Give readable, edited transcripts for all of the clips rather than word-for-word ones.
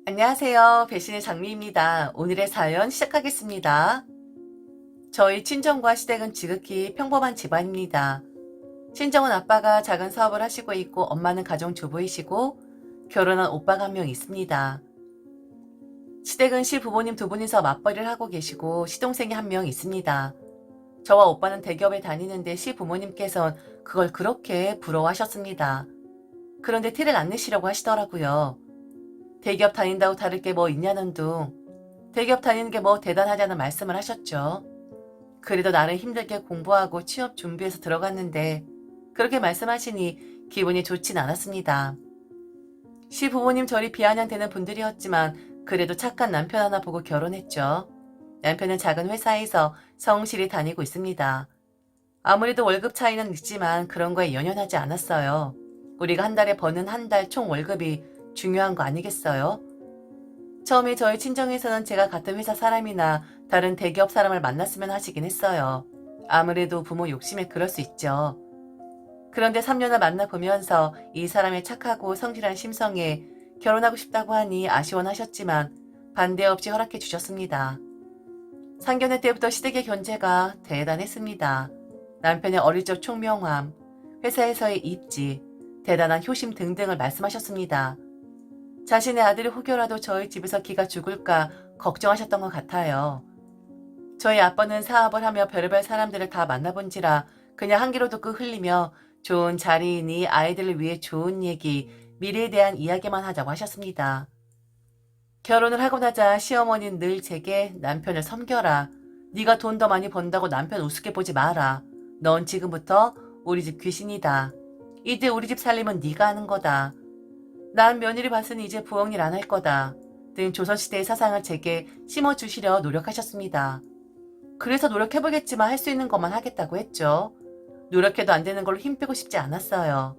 안녕하세요. 배신의 장미입니다. 오늘의 사연 시작하겠습니다. 저희 친정과 시댁은 지극히 평범한 집안입니다. 친정은 아빠가 작은 사업을 하시고 있고 엄마는 가정주부이시고 결혼한 오빠가 한 명 있습니다. 시댁은 시부모님 두 분이서 맞벌이를 하고 계시고 시동생이 한 명 있습니다. 저와 오빠는 대기업에 다니는데 시부모님께선 그걸 그렇게 부러워하셨습니다. 그런데 티를 안 내시려고 하시더라고요. 대기업 다닌다고 다를 게 뭐 있냐는 둥 대기업 다니는 게 뭐 대단하냐는 말씀을 하셨죠. 그래도 나름 힘들게 공부하고 취업 준비해서 들어갔는데 그렇게 말씀하시니 기분이 좋진 않았습니다. 시부모님 저리 비아냥대는 분들이었지만 그래도 착한 남편 하나 보고 결혼했죠. 남편은 작은 회사에서 성실히 다니고 있습니다. 아무래도 월급 차이는 있지만 그런 거에 연연하지 않았어요. 우리가 한 달에 버는 한 달 총 월급이 중요한 거 아니겠어요? 처음에 저희 친정에서는 제가 같은 회사 사람이나 다른 대기업 사람을 만났으면 하시긴 했어요. 아무래도 부모 욕심에 그럴 수 있죠. 그런데 3년을 만나보면서 이 사람의 착하고 성실한 심성에 결혼하고 싶다고 하니 아쉬워는 하셨지만 반대 없이 허락해 주셨습니다. 상견례 때부터 시댁의 견제가 대단했습니다. 남편의 어릴 적 총명함, 회사에서의 입지, 대단한 효심 등등을 말씀하셨습니다. 자신의 아들이 혹여라도 저희 집에서 기가 죽을까 걱정하셨던 것 같아요. 저희 아빠는 사업을 하며 별의별 사람들을 다 만나본지라 그냥 한 귀로 듣고 흘리며 좋은 자리이니 아이들을 위해 좋은 얘기, 미래에 대한 이야기만 하자고 하셨습니다. 결혼을 하고 나자 시어머니는 늘 제게 남편을 섬겨라. 네가 돈 더 많이 번다고 남편 우습게 보지 마라. 넌 지금부터 우리 집 귀신이다. 이제 우리 집 살림은 네가 하는 거다. 난 며느리 봤으니 이제 부엌일 안 할 거다. 등 조선시대의 사상을 제게 심어주시려 노력하셨습니다. 그래서 노력해보겠지만 할 수 있는 것만 하겠다고 했죠. 노력해도 안 되는 걸로 힘 빼고 싶지 않았어요.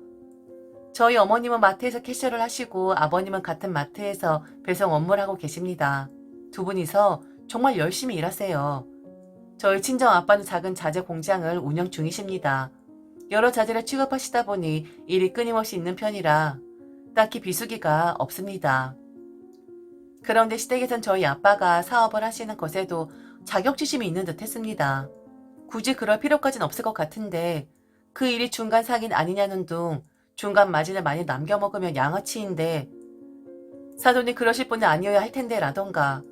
저희 어머님은 마트에서 캐셔를 하시고 아버님은 같은 마트에서 배송 업무를 하고 계십니다. 두 분이서 정말 열심히 일하세요. 저희 친정 아빠는 작은 자재 공장을 운영 중이십니다. 여러 자재를 취급하시다 보니 일이 끊임없이 있는 편이라 딱히 비수기가 없습니다. 그런데 시댁에선 저희 아빠가 사업을 하시는 것에도 자격지심이 있는 듯 했습니다. 굳이 그럴 필요까진 없을 것 같은데 그 일이 중간 사긴 아니냐는 둥 중간 마진을 많이 남겨먹으면 양아치인데 사돈이 그러실 분이 아니어야 할 텐데 라던가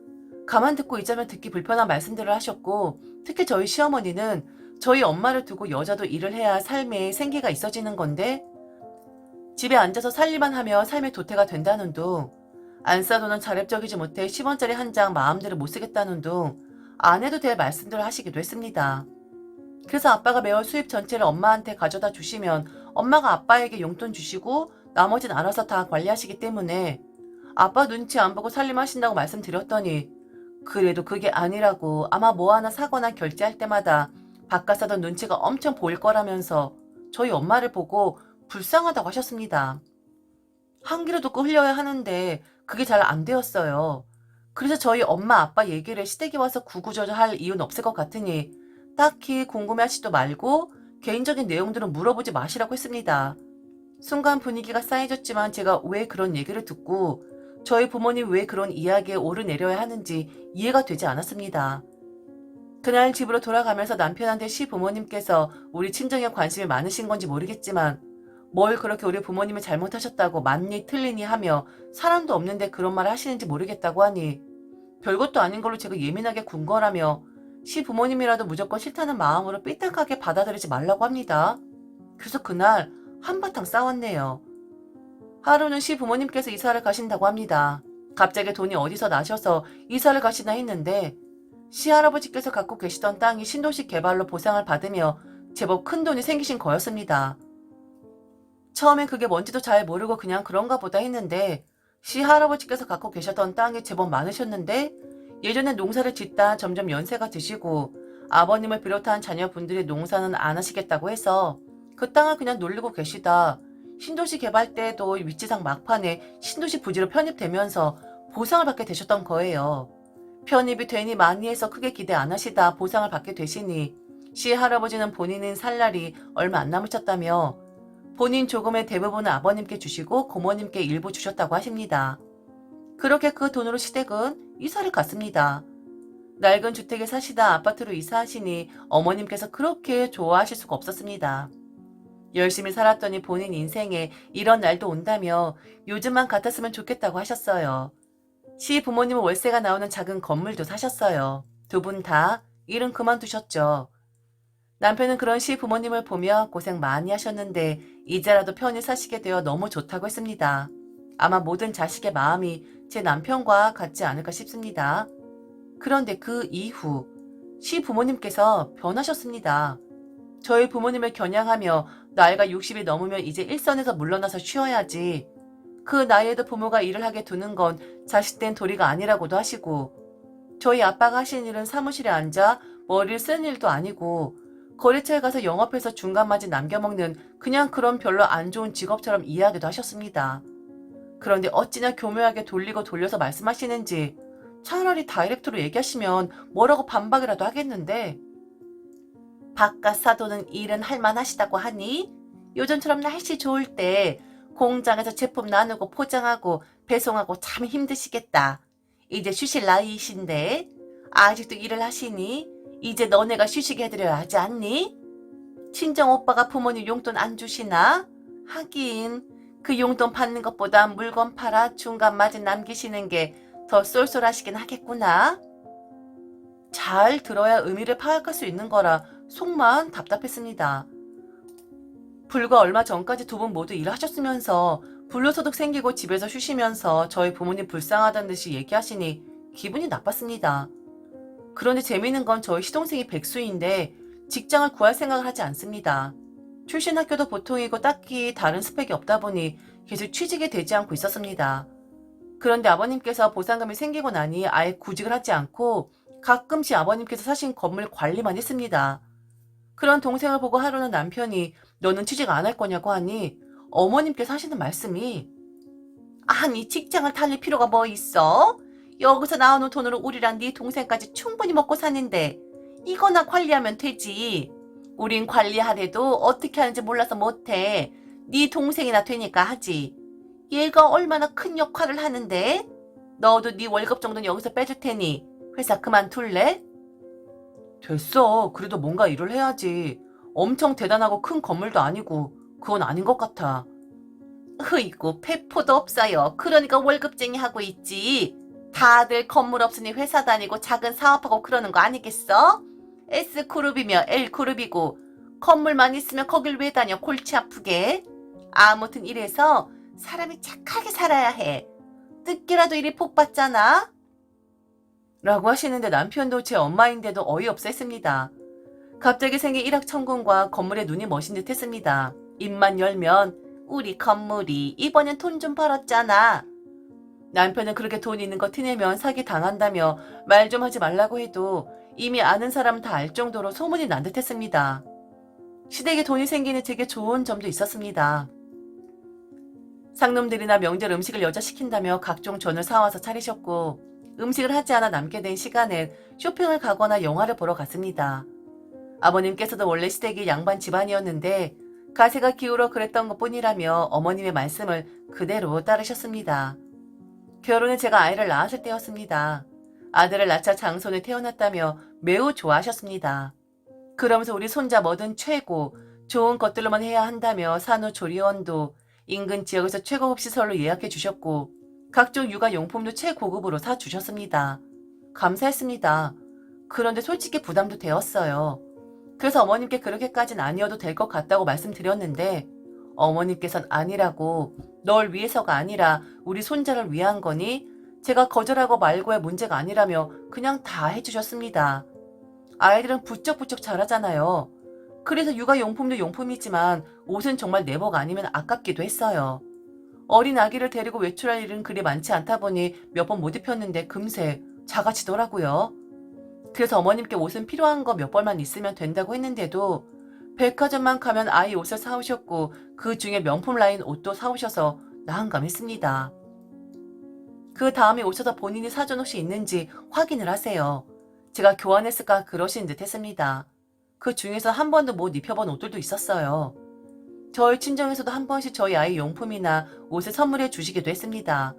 가만 듣고 있자면 듣기 불편한 말씀들을 하셨고 특히 저희 시어머니는 저희 엄마를 두고 여자도 일을 해야 삶에 생기가 있어지는 건데 집에 앉아서 살림만 하며 삶의 도태가 된다는 둥 안 싸도는 자립적이지 못해 10원짜리 한 장 마음대로 못 쓰겠다는 둥 안 해도 될 말씀들을 하시기도 했습니다. 그래서 아빠가 매월 수입 전체를 엄마한테 가져다 주시면 엄마가 아빠에게 용돈 주시고 나머지는 알아서 다 관리하시기 때문에 아빠 눈치 안 보고 살림하신다고 말씀드렸더니 그래도 그게 아니라고 아마 뭐 하나 사거나 결제할 때마다 바깥 사던 눈치가 엄청 보일 거라면서 저희 엄마를 보고 불쌍하다고 하셨습니다. 한 귀로 듣고 흘려야 하는데 그게 잘 안 되었어요. 그래서 저희 엄마 아빠 얘기를 시댁에 와서 구구절절 이유는 없을 것 같으니 딱히 궁금해하지도 말고 개인적인 내용들은 물어보지 마시라고 했습니다. 순간 분위기가 싸해졌지만 제가 왜 그런 얘기를 듣고 저희 부모님 왜 그런 이야기에 오르내려야 하는지 이해가 되지 않았습니다. 그날 집으로 돌아가면서 남편한테 시부모님께서 우리 친정에 관심이 많으신 건지 모르겠지만 뭘 그렇게 우리 부모님이 잘못하셨다고 맞니 틀리니 하며 사람도 없는데 그런 말을 하시는지 모르겠다고 하니 별것도 아닌 걸로 제가 예민하게 군 거라며 시부모님이라도 무조건 싫다는 마음으로 삐딱하게 받아들이지 말라고 합니다. 그래서 그날 한바탕 싸웠네요. 하루는 시부모님께서 이사를 가신다고 합니다. 갑자기 돈이 어디서 나셔서 이사를 가시나 했는데 시할아버지께서 갖고 계시던 땅이 신도시 개발로 보상을 받으며 제법 큰 돈이 생기신 거였습니다. 처음엔 그게 뭔지도 잘 모르고 그냥 그런가 보다 했는데 시할아버지께서 갖고 계셨던 땅이 제법 많으셨는데 예전에 농사를 짓다 점점 연세가 드시고 아버님을 비롯한 자녀분들이 농사는 안 하시겠다고 해서 그 땅을 그냥 놀리고 계시다 신도시 개발 때에도 위치상 막판에 신도시 부지로 편입되면서 보상을 받게 되셨던 거예요. 편입이 되니 많이 해서 크게 기대 안 하시다 보상을 받게 되시니 시할아버지는 본인은 살 날이 얼마 안 남으셨다며 본인 조금의 대부분을 아버님께 주시고 고모님께 일부 주셨다고 하십니다. 그렇게 그 돈으로 시댁은 이사를 갔습니다. 낡은 주택에 사시다 아파트로 이사하시니 어머님께서 그렇게 좋아하실 수가 없었습니다. 열심히 살았더니 본인 인생에 이런 날도 온다며 요즘만 같았으면 좋겠다고 하셨어요. 시부모님은 월세가 나오는 작은 건물도 사셨어요. 두 분 다 일은 그만두셨죠. 남편은 그런 시부모님을 보며 고생 많이 하셨는데 이제라도 편히 사시게 되어 너무 좋다고 했습니다. 아마 모든 자식의 마음이 제 남편과 같지 않을까 싶습니다. 그런데 그 이후 시부모님께서 변하셨습니다. 저희 부모님을 겨냥하며 나이가 60이 넘으면 이제 일선에서 물러나서 쉬어야지. 그 나이에도 부모가 일을 하게 두는 건 자식된 도리가 아니라고도 하시고, 저희 아빠가 하신 일은 사무실에 앉아 머리를 쓰는 일도 아니고 거래처에 가서 영업해서 중간마진 남겨먹는 그냥 그런 별로 안 좋은 직업처럼 이야기도 하셨습니다. 그런데 어찌나 교묘하게 돌리고 돌려서 말씀하시는지 차라리 다이렉트로 얘기하시면 뭐라고 반박이라도 하겠는데, 바깥 사도는 일은 할만하시다고 하니 요즘처럼 날씨 좋을 때 공장에서 제품 나누고 포장하고 배송하고 참 힘드시겠다. 이제 쉬실 나이이신데 아직도 일을 하시니 이제 너네가 쉬시게 해드려야 하지 않니? 친정 오빠가 부모님 용돈 안 주시나? 하긴 그 용돈 받는 것보다 물건 팔아 중간 마진 남기시는 게 더 쏠쏠하시긴 하겠구나. 잘 들어야 의미를 파악할 수 있는 거라 속만 답답했습니다. 불과 얼마 전까지 두 분 모두 일하셨으면서 불로소득 생기고 집에서 쉬시면서 저희 부모님 불쌍하다는 듯이 얘기하시니 기분이 나빴습니다. 그런데 재미있는 건 저희 시동생이 백수인데 직장을 구할 생각을 하지 않습니다. 출신 학교도 보통이고 딱히 다른 스펙이 없다 보니 계속 취직이 되지 않고 있었습니다. 그런데 아버님께서 보상금이 생기고 나니 아예 구직을 하지 않고 가끔씩 아버님께서 사신 건물 관리만 했습니다. 그런 동생을 보고 하루는 남편이 너는 취직 안 할 거냐고 하니 어머님께서 하시는 말씀이, 아니 직장을 달릴 필요가 뭐 있어? 여기서 나오는 돈으로 우리랑 네 동생까지 충분히 먹고 사는데 이거나 관리하면 되지. 우린 관리하래도 어떻게 하는지 몰라서 못해. 네 동생이나 되니까 하지. 얘가 얼마나 큰 역할을 하는데? 너도 네 월급 정도는 여기서 빼줄 테니 회사 그만둘래? 됐어. 그래도 뭔가 일을 해야지. 엄청 대단하고 큰 건물도 아니고 그건 아닌 것 같아. 으이구 배포도 없어요. 그러니까 월급쟁이 하고 있지. 다들 건물 없으니 회사 다니고 작은 사업하고 그러는 거 아니겠어? S그룹이며 L그룹이고 건물만 있으면 거길 왜 다녀 골치 아프게. 아무튼 이래서 사람이 착하게 살아야 해. 늦게라도 일이 복 받잖아. 라고 하시는데 남편도 제 엄마인데도 어이없어 했습니다. 갑자기 생긴 일확천금과 건물에 눈이 머신 듯 했습니다. 입만 열면 우리 건물이 이번엔 돈 좀 벌었잖아. 남편은 그렇게 돈 있는 거 티내면 사기 당한다며 말 좀 하지 말라고 해도 이미 아는 사람은 다 알 정도로 소문이 난 듯 했습니다. 시댁에 돈이 생기는 되게 좋은 점도 있었습니다. 상놈들이나 명절 음식을 여자 시킨다며 각종 전을 사와서 차리셨고 음식을 하지 않아 남게 된 시간에 쇼핑을 가거나 영화를 보러 갔습니다. 아버님께서도 원래 시댁이 양반 집안이었는데 가세가 기울어 그랬던 것뿐이라며 어머님의 말씀을 그대로 따르셨습니다. 결혼은 제가 아이를 낳았을 때였습니다. 아들을 낳자 장손을 태어났다며 매우 좋아하셨습니다. 그러면서 우리 손자 뭐든 최고, 좋은 것들로만 해야 한다며 산후조리원도 인근 지역에서 최고급 시설로 예약해 주셨고 각종 육아용품도 최고급으로 사주셨습니다. 감사했습니다. 그런데 솔직히 부담도 되었어요. 그래서 어머님께 그렇게까진 아니어도 될 것 같다고 말씀드렸는데 어머님께선 아니라고, 널 위해서가 아니라 우리 손자를 위한 거니 제가 거절하고 말고의 문제가 아니라며 그냥 다 해주셨습니다. 아이들은 부쩍부쩍 자라잖아요. 그래서 육아용품도 용품이지만 옷은 정말 내복 아니면 아깝기도 했어요. 어린 아기를 데리고 외출할 일은 그리 많지 않다 보니 몇 번 못 입혔는데 금세 작아지더라고요. 그래서 어머님께 옷은 필요한 거 몇 벌만 있으면 된다고 했는데도 백화점만 가면 아이 옷을 사오셨고 그 중에 명품 라인 옷도 사오셔서 난감했습니다. 그 다음에 오셔서 본인이 사준 옷이 있는지 확인을 하세요. 제가 교환했을까 그러신 듯 했습니다. 그 중에서 한 번도 못 입혀본 옷들도 있었어요. 저희 친정에서도 한 번씩 저희 아이 용품이나 옷을 선물해 주시기도 했습니다.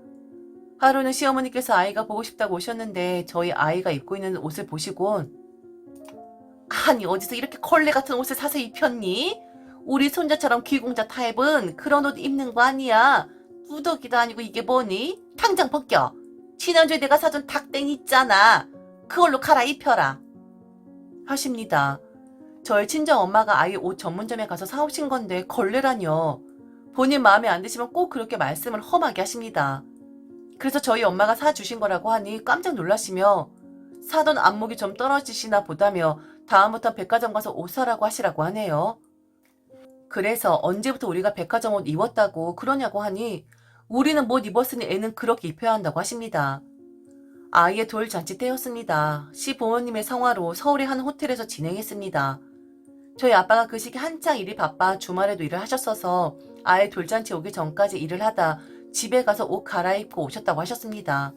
하루는 시어머니께서 아이가 보고 싶다고 오셨는데 저희 아이가 입고 있는 옷을 보시곤 아니 어디서 이렇게 걸레 같은 옷을 사서 입혔니? 우리 손자처럼 귀공자 타입은 그런 옷 입는 거 아니야. 무더기도 아니고 이게 뭐니? 당장 벗겨. 지난주에 내가 사준 닭땡 있잖아. 그걸로 갈아입혀라. 하십니다. 저희 친정 엄마가 아이 옷 전문점에 가서 사오신 건데 걸레라뇨. 본인 마음에 안 드시면 꼭 그렇게 말씀을 험하게 하십니다. 그래서 저희 엄마가 사주신 거라고 하니 깜짝 놀라시며 사돈 안목이 좀 떨어지시나 보다며 다음부터 백화점 가서 옷 사라고 하시라고 하네요. 그래서 언제부터 우리가 백화점 옷 입었다고 그러냐고 하니 우리는 못 입었으니 애는 그렇게 입혀야 한다고 하십니다. 아이의 돌잔치 때였습니다. 시부모님의 성화로 서울의 한 호텔에서 진행했습니다. 저희 아빠가 그 시기 한창 일이 바빠 주말에도 일을 하셨어서 아이 돌잔치 오기 전까지 일을 하다 집에 가서 옷 갈아입고 오셨다고 하셨습니다.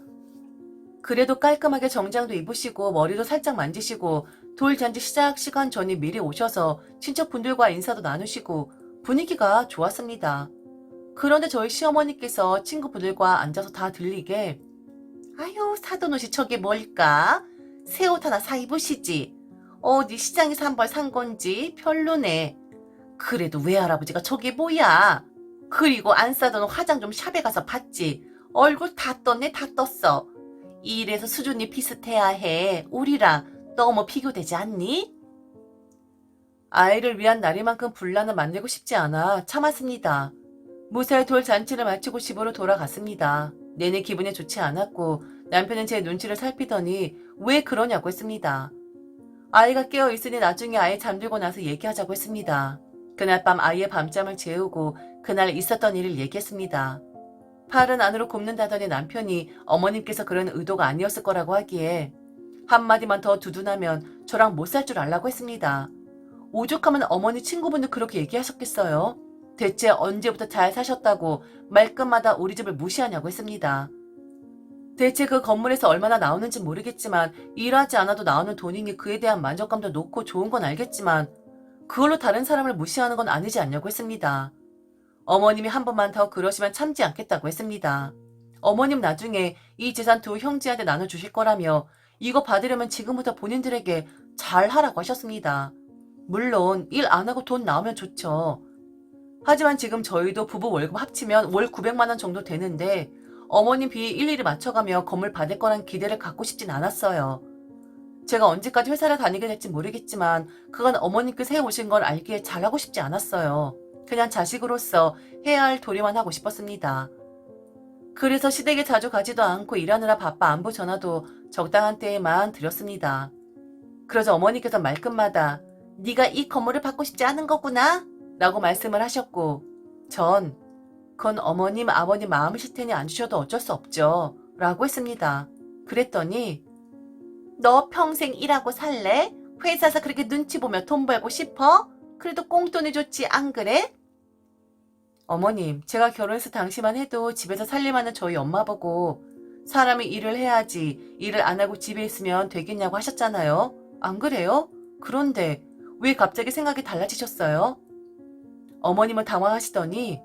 그래도 깔끔하게 정장도 입으시고 머리도 살짝 만지시고 돌잔치 시작 시간 전에 미리 오셔서 친척분들과 인사도 나누시고 분위기가 좋았습니다. 그런데 저희 시어머니께서 친구분들과 앉아서 다 들리게 아유 사돈 옷이 저게 뭘까? 새 옷 하나 사 입으시지. 어디 시장에서 한 벌 산 건지 별로네. 그래도 외할아버지가 저게 뭐야? 그리고 안 사던 옷 화장 좀 샵에 가서 봤지. 얼굴 다 떴네 다 떴어. 이래서 수준이 비슷해야 해. 우리랑 너무 비교되지 않니? 아이를 위한 날이만큼 분란을 만들고 싶지 않아 참았습니다. 무사히 돌잔치를 마치고 집으로 돌아갔습니다. 내내 기분이 좋지 않았고 남편은 제 눈치를 살피더니 왜 그러냐고 했습니다. 아이가 깨어있으니 나중에 아이 잠들고 나서 얘기하자고 했습니다. 그날 밤 아이의 밤잠을 재우고 그날 있었던 일을 얘기했습니다. 팔은 안으로 굽는다더니 남편이 어머님께서 그런 의도가 아니었을 거라고 하기에 한마디만 더 두둔하면 저랑 못 살 줄 알라고 했습니다. 오죽하면 어머니 친구분도 그렇게 얘기하셨겠어요? 대체 언제부터 잘 사셨다고 말끝마다 우리 집을 무시하냐고 했습니다. 대체 그 건물에서 얼마나 나오는지 모르겠지만 일하지 않아도 나오는 돈이니 그에 대한 만족감도 높고 좋은 건 알겠지만 그걸로 다른 사람을 무시하는 건 아니지 않냐고 했습니다. 어머님이 한 번만 더 그러시면 참지 않겠다고 했습니다. 어머님 나중에 이 재산 두 형제한테 나눠주실 거라며 이거 받으려면 지금부터 본인들에게 잘하라고 하셨습니다. 물론 일 안 하고 돈 나오면 좋죠. 하지만 지금 저희도 부부 월급 합치면 월 900만 원 정도 되는데 어머님 비위 일일이 맞춰가며 건물 받을 거란 기대를 갖고 싶진 않았어요. 제가 언제까지 회사를 다니게 될지 모르겠지만 그건 어머님께서 해오신 걸 알기에 잘하고 싶지 않았어요. 그냥 자식으로서 해야 할 도리만 하고 싶었습니다. 그래서 시댁에 자주 가지도 않고 일하느라 바빠 안부 전화도 적당한 때에만 드렸습니다. 그러자 어머니께서 말끝마다 네가 이 건물을 받고 싶지 않은 거구나 라고 말씀을 하셨고 전 그건 어머님 아버님 마음이실 테니 안 주셔도 어쩔 수 없죠 라고 했습니다. 그랬더니 너 평생 일하고 살래? 회사에서 그렇게 눈치 보며 돈 벌고 싶어? 그래도 꽁돈이 좋지 안 그래? 어머님 제가 결혼해서 당시만 해도 집에서 살림하는 저희 엄마 보고 사람이 일을 해야지 일을 안 하고 집에 있으면 되겠냐고 하셨잖아요. 안 그래요? 그런데 왜 갑자기 생각이 달라지셨어요? 어머님은 당황하시더니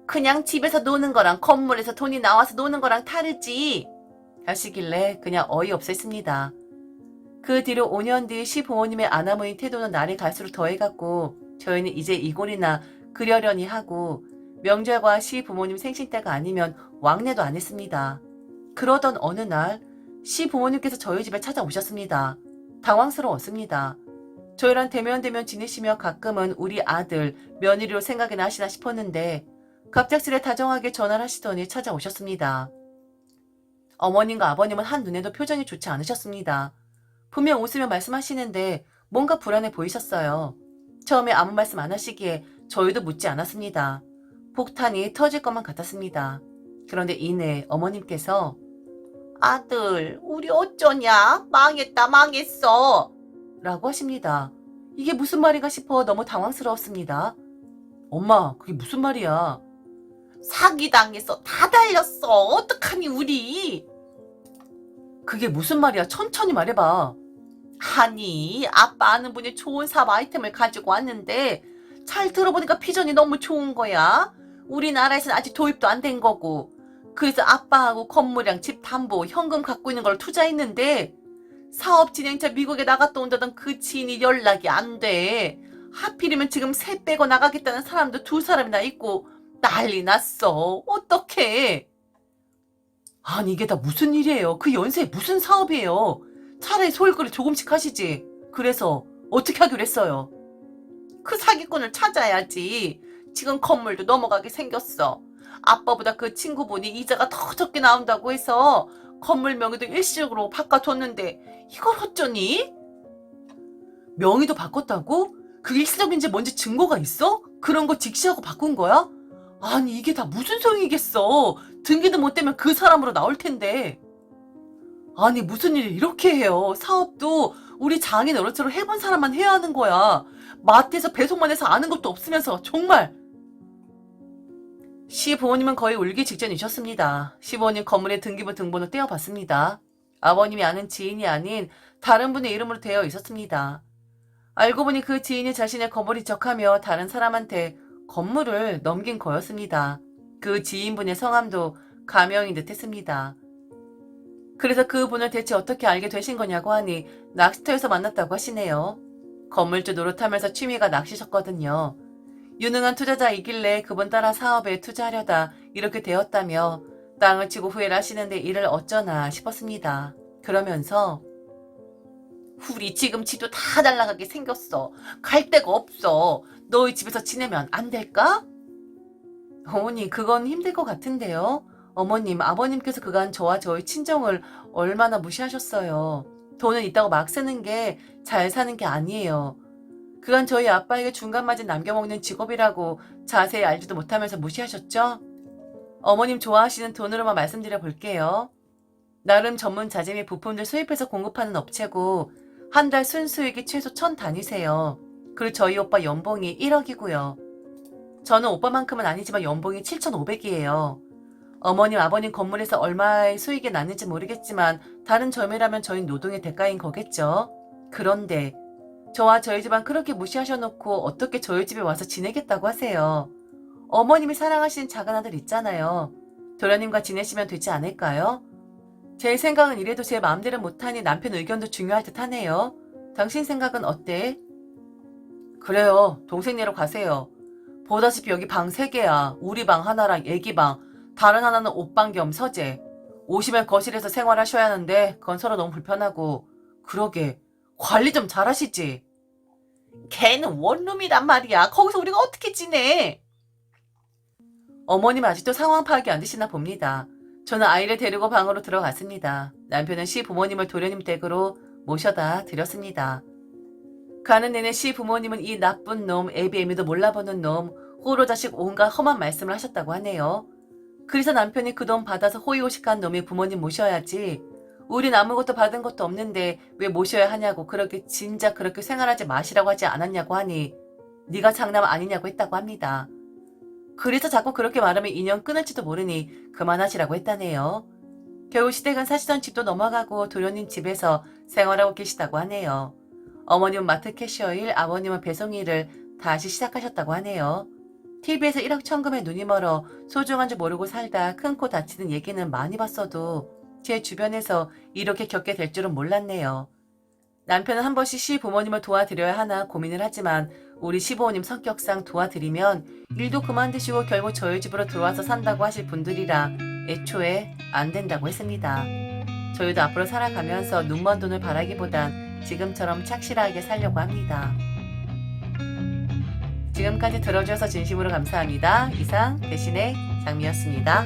그냥 집에서 노는 거랑 건물에서 돈이 나와서 노는 거랑 다르지 하시길래 그냥 어이없어 했습니다. 그 뒤로 5년 뒤 시부모님의 아나무인 태도는 날이 갈수록 더해갔고 저희는 이제 이골이나 그려려니 하고 명절과 시부모님 생신 때가 아니면 왕래도 안 했습니다. 그러던 어느 날 시부모님께서 저희 집에 찾아오셨습니다. 당황스러웠습니다. 저희랑 대면대면 지내시며 가끔은 우리 아들, 며느리로 생각이나 하시나 싶었는데 갑작스레 다정하게 전화를 하시더니 찾아오셨습니다. 어머님과 아버님은 한눈에도 표정이 좋지 않으셨습니다. 분명 웃으며 말씀하시는데 뭔가 불안해 보이셨어요. 처음에 아무 말씀 안 하시기에 저희도 묻지 않았습니다. 폭탄이 터질 것만 같았습니다. 그런데 이내 어머님께서 아들, 우리 어쩌냐? 망했다, 망했어. 라고 하십니다. 이게 무슨 말인가 싶어 너무 당황스러웠습니다. 엄마, 그게 무슨 말이야? 사기당해서 다 달렸어. 어떡하니 우리? 그게 무슨 말이야? 천천히 말해봐. 아니, 아빠 아는 분이 좋은 사업 아이템을 가지고 왔는데 잘 들어보니까 비전이 너무 좋은 거야. 우리나라에서는 아직 도입도 안 된 거고 그래서 아빠하고 건물이랑 집 담보, 현금 갖고 있는 걸 투자했는데 사업 진행자 미국에 나갔다 온다던 그 지인이 연락이 안 돼. 하필이면 지금 새 빼고 나가겠다는 사람도 2사람이나 있고 난리 났어. 어떡해. 아니 이게 다 무슨 일이에요. 그 연세에 무슨 사업이에요. 차라리 소일거리 조금씩 하시지. 그래서 어떻게 하기로 했어요? 그 사기꾼을 찾아야지. 지금 건물도 넘어가게 생겼어. 아빠보다 그 친구분이 이자가 더 적게 나온다고 해서 건물 명의도 일시적으로 바꿔줬는데 이걸 어쩌니? 명의도 바꿨다고? 그 일시적인지 뭔지 증거가 있어? 그런 거 직시하고 바꾼 거야? 아니 이게 다 무슨 소용이겠어. 등기도 못 대면 그 사람으로 나올 텐데. 아니 무슨 일을 이렇게 해요. 사업도 우리 장인 어른처럼 해본 사람만 해야 하는 거야. 마트에서 배송만 해서 아는 것도 없으면서 정말. 시부모님은 거의 울기 직전이셨습니다. 시부모님 건물의 등기부 등본을 떼어봤습니다. 아버님이 아는 지인이 아닌 다른 분의 이름으로 되어 있었습니다. 알고 보니 그 지인이 자신의 건물이 적하며 다른 사람한테 건물을 넘긴 거였습니다. 그 지인분의 성함도 가명인 듯 했습니다. 그래서 그분을 대체 어떻게 알게 되신 거냐고 하니 낚시터에서 만났다고 하시네요. 건물주 노릇하면서 취미가 낚시셨거든요. 유능한 투자자이길래 그분 따라 사업에 투자하려다 이렇게 되었다며 땅을 치고 후회를 하시는데 이를 어쩌나 싶었습니다. 그러면서 우리 지금 집도 다 날라가게 생겼어. 갈 데가 없어. 너희 집에서 지내면 안 될까? 어머니 그건 힘들 것 같은데요. 어머님 아버님께서 그간 저와 저희 친정을 얼마나 무시하셨어요. 돈은 있다고 막 쓰는 게 잘 사는 게 아니에요. 그간 저희 아빠에게 중간마진 남겨먹는 직업이라고 자세히 알지도 못하면서 무시하셨죠? 어머님 좋아하시는 돈으로만 말씀드려 볼게요. 나름 전문 자재 및 부품들 수입해서 공급하는 업체고 한 달 순수익이 최소 1000단위세요. 그리고 저희 오빠 연봉이 1억이고요. 저는 오빠만큼은 아니지만 연봉이 7,500이에요. 어머님 아버님 건물에서 얼마의 수익이 났는지 모르겠지만 다른 점이라면 저희 노동의 대가인 거겠죠. 그런데 저와 저희 집안 그렇게 무시하셔놓고 어떻게 저희 집에 와서 지내겠다고 하세요. 어머님이 사랑하시는 작은 아들 있잖아요. 도련님과 지내시면 되지 않을까요? 제 생각은 이래도 제 마음대로 못하니 남편 의견도 중요할 듯 하네요. 당신 생각은 어때? 그래요. 동생네로 가세요. 보다시피 여기 방 3개야. 우리 방 하나랑 애기 방, 다른 하나는 옷방 겸 서재. 오시면 거실에서 생활하셔야 하는데 그건 서로 너무 불편하고. 그러게 관리 좀 잘하시지. 걔는 원룸이란 말이야. 거기서 우리가 어떻게 지내? 어머님 아직도 상황 파악이 안 되시나 봅니다. 저는 아이를 데리고 방으로 들어갔습니다. 남편은 시부모님을 도련님 댁으로 모셔다 드렸습니다. 가는 내내 시부모님은 이 나쁜 놈, 애비애미도 몰라보는 놈, 호로자식 온갖 험한 말씀을 하셨다고 하네요. 그래서 남편이 그 돈 받아서 호의호식한 놈이 부모님 모셔야지. 우린 아무것도 받은 것도 없는데 왜 모셔야 하냐고 그렇게 진작 그렇게 생활하지 마시라고 하지 않았냐고 하니 네가 장남 아니냐고 했다고 합니다. 그래서 자꾸 그렇게 말하면 인연 끊을지도 모르니 그만하시라고 했다네요. 결국 시댁은 사시던 집도 넘어가고 도련님 집에서 생활하고 계시다고 하네요. 어머님은 마트 캐셔 일, 아버님은 배송 일을 다시 시작하셨다고 하네요. TV에서 1억 천금에 눈이 멀어 소중한 줄 모르고 살다 큰 코 다치는 얘기는 많이 봤어도 제 주변에서 이렇게 겪게 될 줄은 몰랐네요. 남편은 한 번씩 시부모님을 도와드려야 하나 고민을 하지만 우리 시부모님 성격상 도와드리면 일도 그만두시고 결국 저희 집으로 들어와서 산다고 하실 분들이라 애초에 안 된다고 했습니다. 저희도 앞으로 살아가면서 눈먼 돈을 바라기보단 지금처럼 착실하게 살려고 합니다. 지금까지 들어주셔서 진심으로 감사합니다. 이상 대신의 장미였습니다.